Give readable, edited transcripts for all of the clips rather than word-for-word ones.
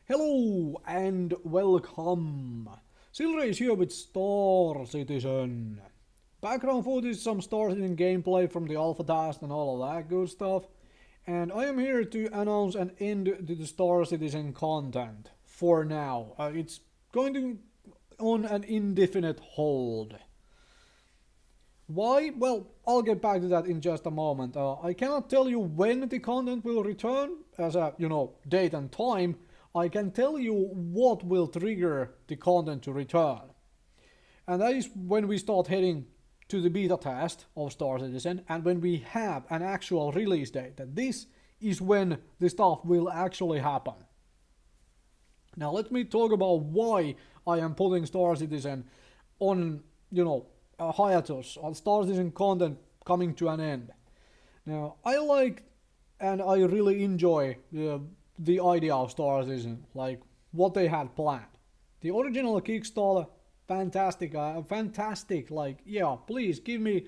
Hello and welcome. Silrace here with Star Citizen. Background footage, some Star Citizen gameplay from the alpha test and all of that good stuff. And I am here to announce an end to the Star Citizen content for now. It's going to on an indefinite hold. Why? Well, I'll get back to that in just a moment. I cannot tell you when the content will return as a, date and time. I can tell you what will trigger the content to return. And that is when we start heading to the beta test of Star Citizen and when we have an actual release date. That this is when the stuff will actually happen. Now let me talk about why I am putting Star Citizen on, a hiatus, on Star Citizen content coming to an end. Now I like and I really enjoy the idea of Star Citizen, like what they had planned. The original Kickstarter, fantastic, like, yeah, please give me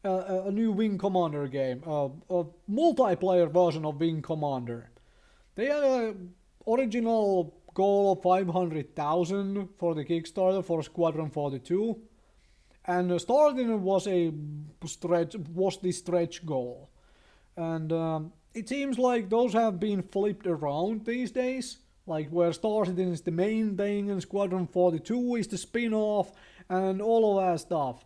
a new Wing Commander game, a multiplayer version of Wing Commander. They had a original goal of 500,000 for the Kickstarter for Squadron 42, and Star Citizen was the stretch goal, and it seems like those have been flipped around these days, like where Star Citizen is the main thing and Squadron 42 is the spin-off and all of that stuff.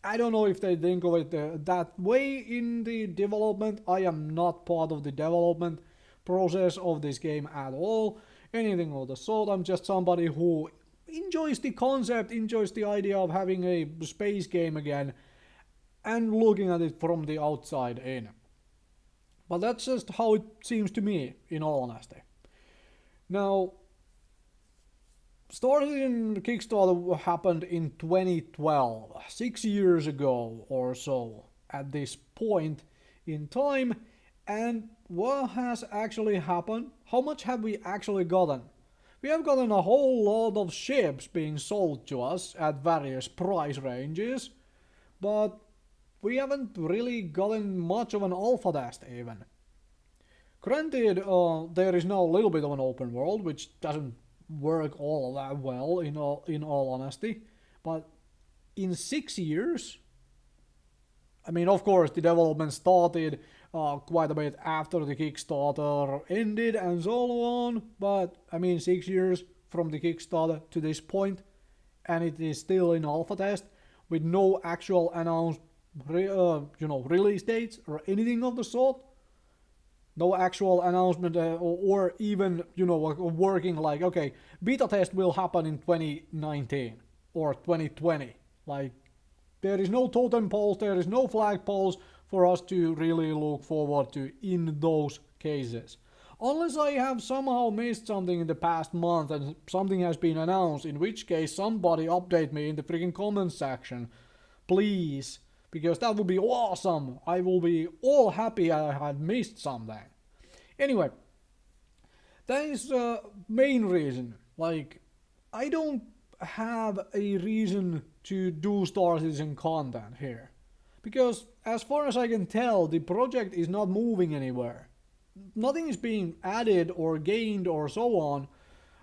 I don't know if they think of it that way in the development. I am not part of the development process of this game at all, anything of the sort. I'm just somebody who enjoys the concept, enjoys the idea of having a space game again and looking at it from the outside in. But that's just how it seems to me, in all honesty. Now, Star Citizen Kickstarter happened in 2012, 6 years ago or so, at this point in time. And what has actually happened? How much have we actually gotten? We have gotten a whole lot of ships being sold to us at various price ranges, but we haven't really gotten much of an alpha test even. Granted, there is now a little bit of an open world, which doesn't work all that well in all honesty, but in 6 years, I mean, of course, the development started quite a bit after the Kickstarter ended and so on, but I mean 6 years from the Kickstarter to this point, and it is still in alpha test with no actual announced release dates or anything of the sort. No actual announcement or even, working like, okay, beta test will happen in 2019 or 2020. Like, there is no totem poles, there is no flag poles for us to really look forward to in those cases. Unless I have somehow missed something in the past month and something has been announced, in which case somebody update me in the freaking comments section, please. Because that would be awesome. I will be all happy I had missed something. Anyway, that is the main reason. Like, I don't have a reason to do Star Citizen content here. Because as far as I can tell, the project is not moving anywhere. Nothing is being added or gained or so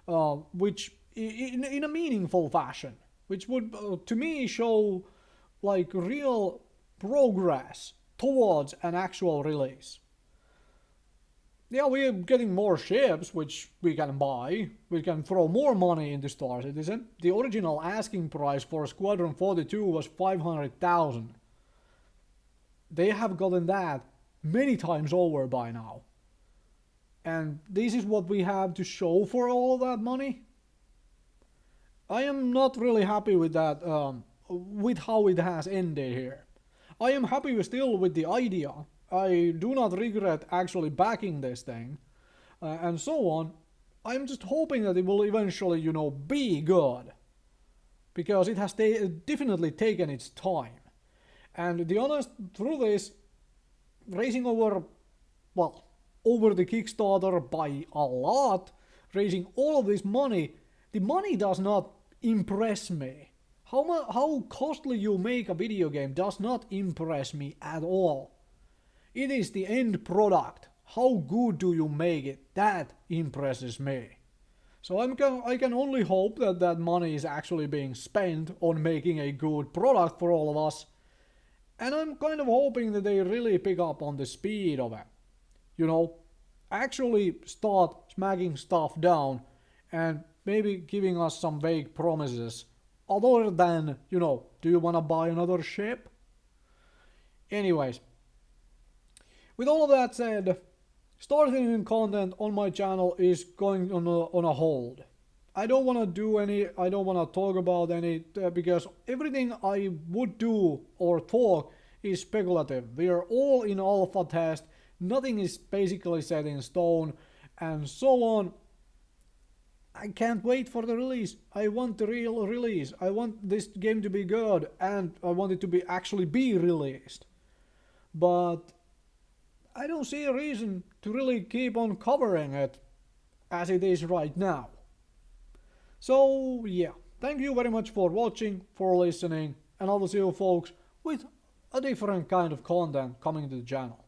on, which in a meaningful fashion, which would to me show like real progress towards an actual release. Yeah, we're getting more ships, which we can buy. We can throw more money into Star Citizen. The original asking price for Squadron 42 was 500,000. They have gotten that many times over by now. And this is what we have to show for all of that money. I am not really happy with that, with how it has ended here. I am happy still with the idea. I do not regret actually backing this thing, and so on. I'm just hoping that it will eventually, be good. Because it has definitely taken its time. And the honest truth is, raising over the Kickstarter by a lot, raising all of this money, the money does not impress me. How costly you make a video game does not impress me at all. It is the end product. How good do you make it? That impresses me. So I can only hope that that money is actually being spent on making a good product for all of us. And I'm kind of hoping that they really pick up on the speed of it. You know, actually start smacking stuff down and maybe giving us some vague promises. Other than, do you want to buy another ship? Anyways, with all of that said, starting new content on my channel is going on a hold. I don't want to do any, I don't want to talk about any, because everything I would do or talk is speculative. We are all in alpha test, nothing is basically set in stone, and so on. I can't wait for the release. I want the real release. I want this game to be good, and I want it to be actually be released. But I don't see a reason to really keep on covering it as it is right now. So yeah, thank you very much for watching, for listening, and I will see you folks with a different kind of content coming to the channel.